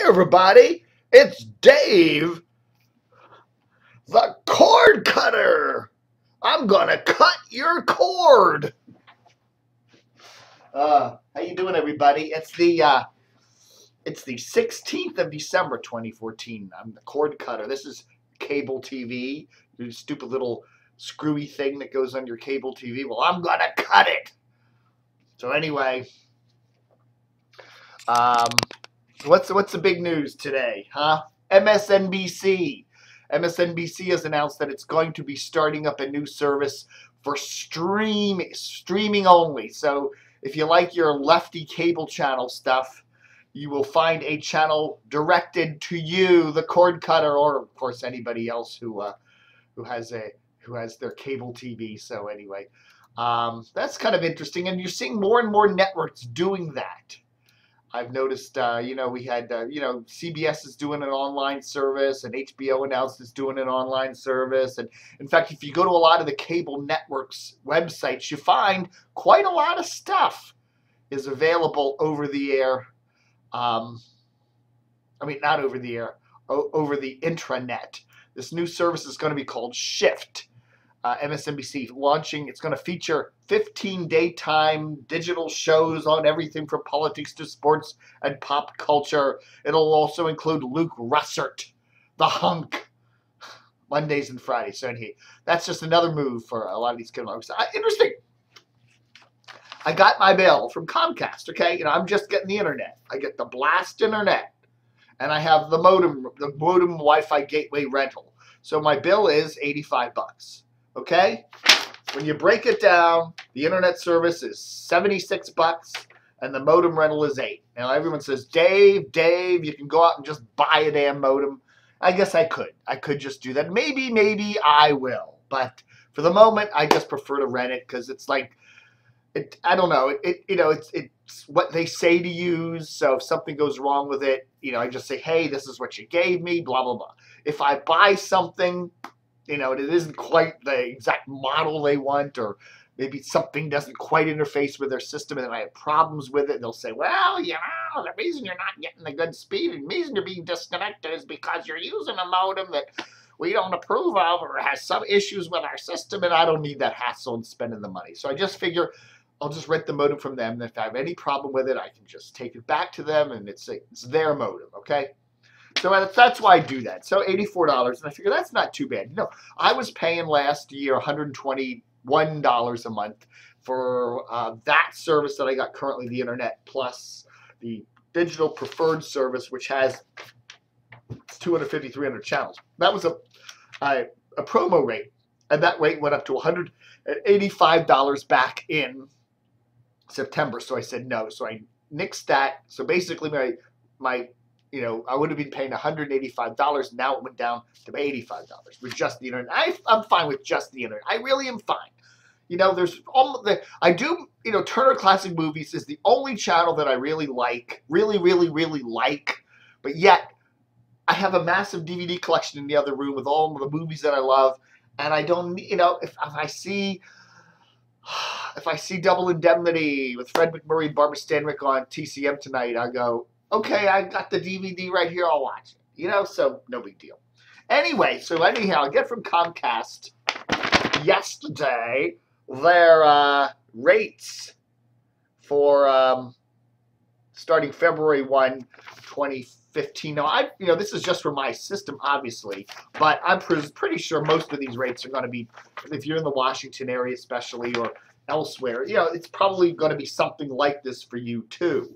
everybody, it's Dave, the cord cutter. I'm gonna cut your cord. How you doing, everybody? It's the 16th of December, 2014. I'm the cord cutter. This is cable TV, the stupid little screwy thing that goes on your cable TV. Well, I'm gonna cut it. So anyway, what's the big news today, huh? MSNBC. MSNBC has announced that it's going to be starting up a new service for streaming only. So if you like your lefty cable channel stuff, you will find a channel directed to you, the cord cutter, or of course anybody else who has their cable TV. So anyway, that's kind of interesting, and you're seeing more and more networks doing that. I've noticed, we had, CBS is doing an online service, and HBO announced it's doing an online service. And in fact, if you go to a lot of the cable networks websites, you find quite a lot of stuff is available over the air. Not over the air, over the intranet. This new service is going to be called Shift. MSNBC launching. It's going to feature 15 daytime digital shows on everything from politics to sports and pop culture. It'll also include Luke Russert, the hunk, Mondays and Fridays. So that's just another move for a lot of these kids. Interesting. I got my bill from Comcast. Okay, I'm just getting the internet. I get the blast internet, and I have the modem Wi-Fi gateway rental. So my bill is $85. Okay, when you break it down, the internet service is $76 and the modem rental is $8. Now everyone says, Dave, you can go out and just buy a damn modem. I guess I could. I could just do that. Maybe I will. But for the moment, I just prefer to rent it because it's like, I don't know. It's what they say to use. So if something goes wrong with it, I just say, hey, this is what you gave me, blah, blah, blah. If I buy something, it isn't quite the exact model they want, or maybe something doesn't quite interface with their system and then I have problems with it. They'll say, well, the reason you're not getting the good speed and the reason you're being disconnected is because you're using a modem that we don't approve of or has some issues with our system, and I don't need that hassle and spending the money. So I just figure I'll just rent the modem from them, and if I have any problem with it, I can just take it back to them, and it's their modem, okay? So that's why I do that. So $84, and I figure that's not too bad. I was paying last year $121 a month for that service that I got currently, the internet, plus the digital preferred service, which has 250, 300 channels. That was a promo rate, and that rate went up to $185 back in September. So I said no. So I nixed that. So basically I would have been paying $185. Now it went down to $85 with just the internet. I'm fine with just the internet. I really am fine. There's I do, Turner Classic Movies is the only channel that I really like, really like, but yet I have a massive DVD collection in the other room with all of the movies that I love, and I don't, if I see Double Indemnity with Fred McMurray and Barbara Stanwyck on TCM tonight, I go, okay, I got the DVD right here, I'll watch it. So no big deal. Anyway, I get from Comcast yesterday their rates for starting February 1, 2015. Now, this is just for my system, obviously, but I'm pretty sure most of these rates are going to be, if you're in the Washington area especially, or elsewhere, it's probably going to be something like this for you too.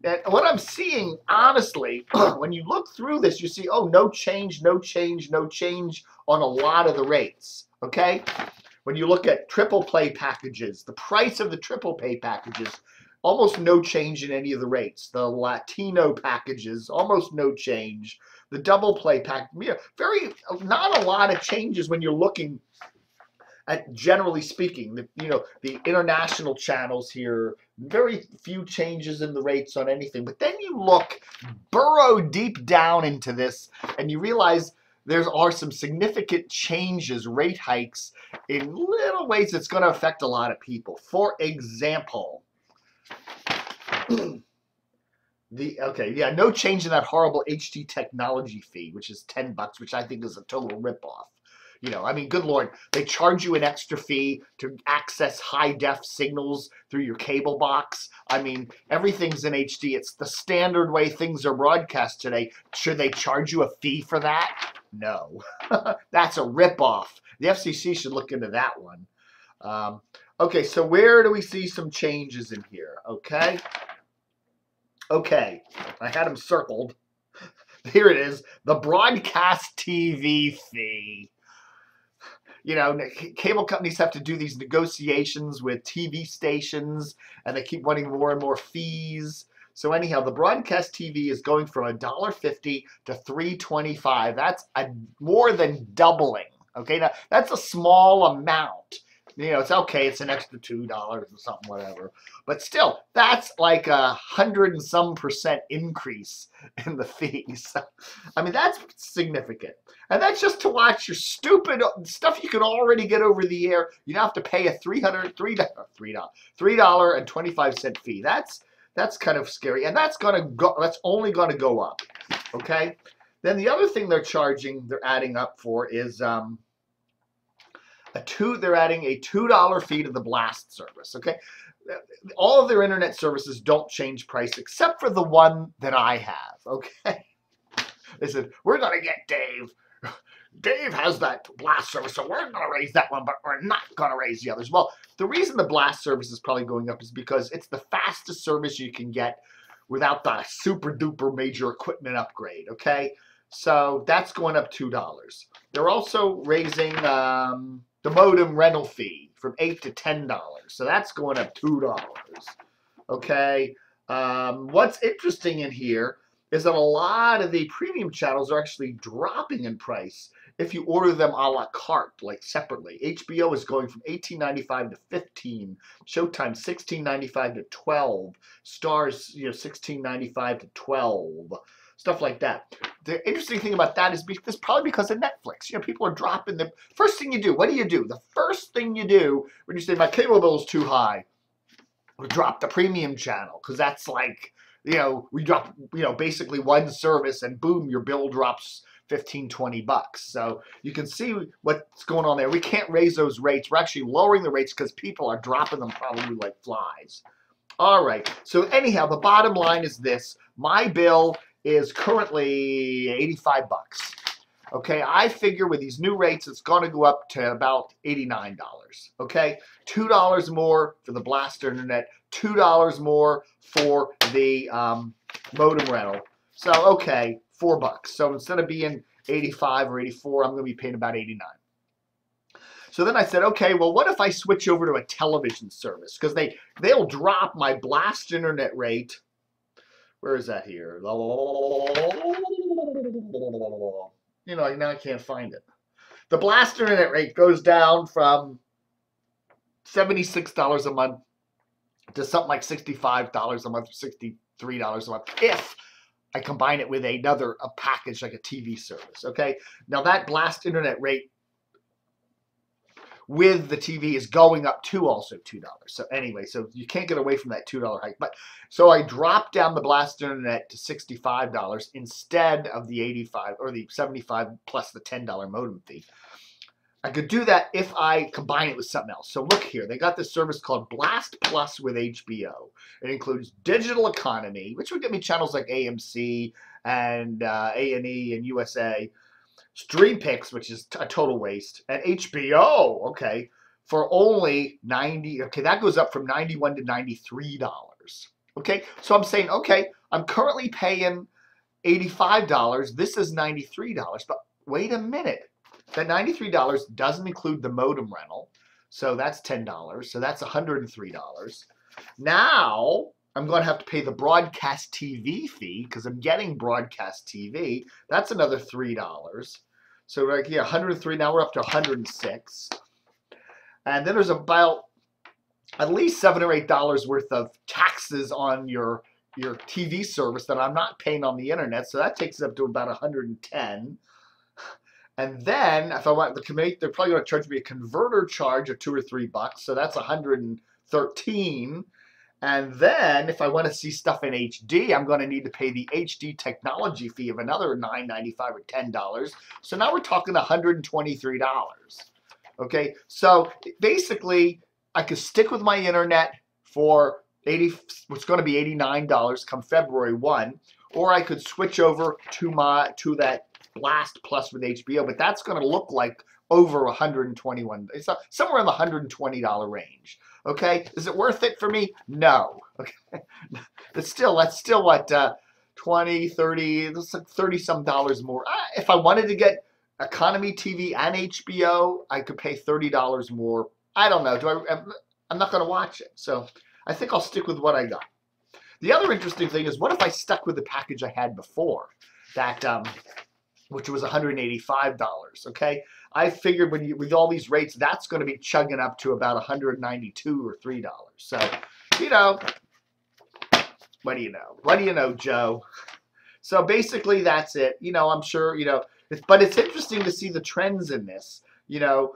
And what I'm seeing, honestly, when you look through this, you see, oh, no change on a lot of the rates, okay? When you look at triple play packages, the price of the triple pay packages, almost no change in any of the rates. The Latino packages, almost no change. The double play pack, not a lot of changes when you're looking at, generally speaking, the international channels here, very few changes in the rates on anything. But then you burrow deep down into this, and you realize there are some significant changes, rate hikes, in little ways that's going to affect a lot of people. For example, Okay, yeah, no change in that horrible HD technology fee, which is $10, which I think is a total ripoff. You know, I mean, good Lord, they charge you an extra fee to access high def signals through your cable box. I mean, everything's in HD. It's the standard way things are broadcast today. Should they charge you a fee for that? No, that's a ripoff. The FCC should look into that one. Um, okay, so where do we see some changes in here? Okay, I had them circled. Here it is, the broadcast TV fee. You know, cable companies have to do these negotiations with TV stations, and they keep wanting more and more fees. So anyhow, the broadcast TV is going from $1.50 to $3.25. That's more than doubling. Okay, now that's a small amount. You know, it's okay. It's an extra $2 or something, whatever. But still, that's like 100 and some percent increase in the fees. I mean, that's significant. And that's just to watch your stupid stuff you can already get over the air. You don't have to pay a $3.25 fee. That's kind of scary. And that's only gonna go up. Okay? Then the other thing they're adding up for is they're adding a $2 fee to the blast service. Okay? All of their internet services don't change price except for the one that I have. Okay? They said, we're gonna get Dave. Dave has that blast service, so we're going to raise that one, but we're not going to raise the others. Well, the reason the blast service is probably going up is because it's the fastest service you can get without the super duper major equipment upgrade, okay? So that's going up $2. They're also raising the modem rental fee from $8 to $10. So that's going up $2, okay? What's interesting in here is that a lot of the premium channels are actually dropping in price if you order them a la carte, like separately. HBO is going from $18.95 to $15, Showtime $16.95 to $12, Stars, $16.95 to $12, stuff like that. The interesting thing about that is probably because of Netflix. People are dropping the first thing you do. What do you do? The first thing you do when you say my cable bill is too high, drop the premium channel, because that's like, we drop, basically one service and boom, your bill drops $15-20. So you can see what's going on there. We can't raise those rates. We're actually lowering the rates because people are dropping them probably like flies. All right. So anyhow, the bottom line is this. My bill is currently $85. Okay, I figure with these new rates, it's going to go up to about $89. Okay, $2 more for the blast internet, $2 more for the modem rental. So, okay, $4. So instead of being 85 or 84, I'm going to be paying about 89. So then I said, okay, well, what if I switch over to a television service? Because they'll drop my blast internet rate. Where is that here? Now I can't find it. The blast internet rate goes down from $76 a month to something like $65 a month, $63 a month, if I combine it with a package like a TV service, okay? Now that blast internet rate with the TV is going up to also $2. So anyway, so you can't get away from that $2 hike. But so I dropped down the blast internet to $65 instead of the $85 or the $75 plus the $10 modem fee. I could do that if I combine it with something else. So look here, they got this service called Blast Plus with HBO. It includes digital economy, which would give me channels like AMC and A&E and USA. Stream Picks, which is a total waste, and HBO, okay, for only $90. Okay, that goes up from $91 to $93. Okay, so I'm saying, okay, I'm currently paying $85. This is $93, but wait a minute. That $93 doesn't include the modem rental, so that's $10. So that's $103. Now I'm going to have to pay the broadcast TV fee because I'm getting broadcast TV. That's another $3. So like, yeah, 103. Now we're up to 106. And then there's about at least $7 or $8 worth of taxes on your TV service that I'm not paying on the internet. So that takes it up to about 110. And then if I want the commute, they're probably going to charge me a converter charge of $2 or $3. So that's 113. And then if I want to see stuff in HD, I'm going to need to pay the HD technology fee of another $9.95 or $10. So now we're talking $123. Okay, so basically I could stick with my internet for what's going to be $89 come February 1, or I could switch over to that Blast Plus with HBO, but that's going to look like over $121. It's somewhere in the $120 range. Okay, is it worth it for me? No. Okay, that's still what 20, 30, that's like 30 some dollars more. If I wanted to get economy TV and HBO, I could pay $30 more. I don't know. I'm not going to watch it, so I think I'll stick with what I got. The other interesting thing is, what if I stuck with the package I had before, that which was $185? Okay, I figured with all these rates, that's going to be chugging up to about $192 or $3. So, you know, what do you know? What do you know, Joe? So basically, that's it. You know, I'm sure, you know, but it's interesting to see the trends in this. You know,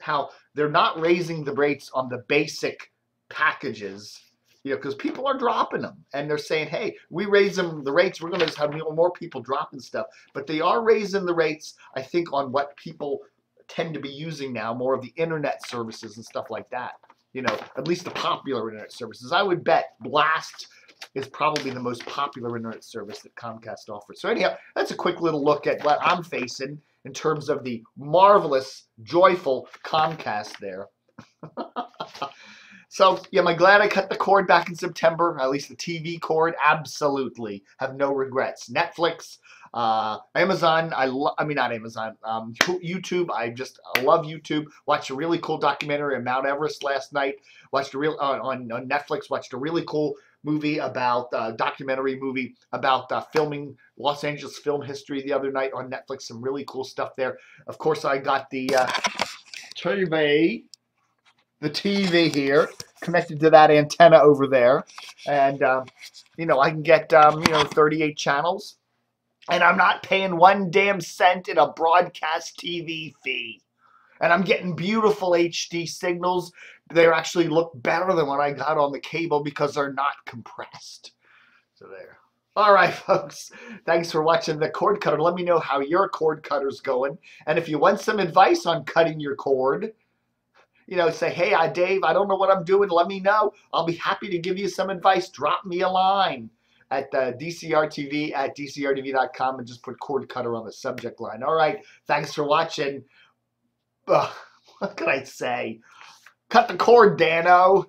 how they're not raising the rates on the basic packages, you know, because people are dropping them, and they're saying, hey, we raise the rates, we're going to have more people dropping stuff. But they are raising the rates, I think, on what people tend to be using now, more of the internet services and stuff like that. You know, at least the popular internet services. I would bet Blast is probably the most popular internet service that Comcast offers. So anyhow, that's a quick little look at what I'm facing in terms of the marvelous, joyful Comcast there. So, yeah, am I glad I cut the cord back in September? At least the TV cord? Absolutely. Have no regrets. Netflix, Amazon, I mean, not Amazon, YouTube. I love YouTube. Watched a really cool documentary on Mount Everest last night. Watched on Netflix, watched a really cool movie about, documentary movie about filming Los Angeles film history the other night on Netflix. Some really cool stuff there. Of course, I got the TV here connected to that antenna over there, and you know, I can get you know, 38 channels, and I'm not paying 1 damn cent in a broadcast TV fee, and I'm getting beautiful HD signals. They actually look better than what I got on the cable because they're not compressed. So there. All right, folks. Thanks for watching the cord cutter. Let me know how your cord cutter's going, and if you want some advice on cutting your cord, you know, say, hey, Dave, I don't know what I'm doing. Let me know. I'll be happy to give you some advice. Drop me a line at dcrtv@dcrtv.com and just put cord cutter on the subject line. All right. Thanks for watching. What can I say? Cut the cord, Dano.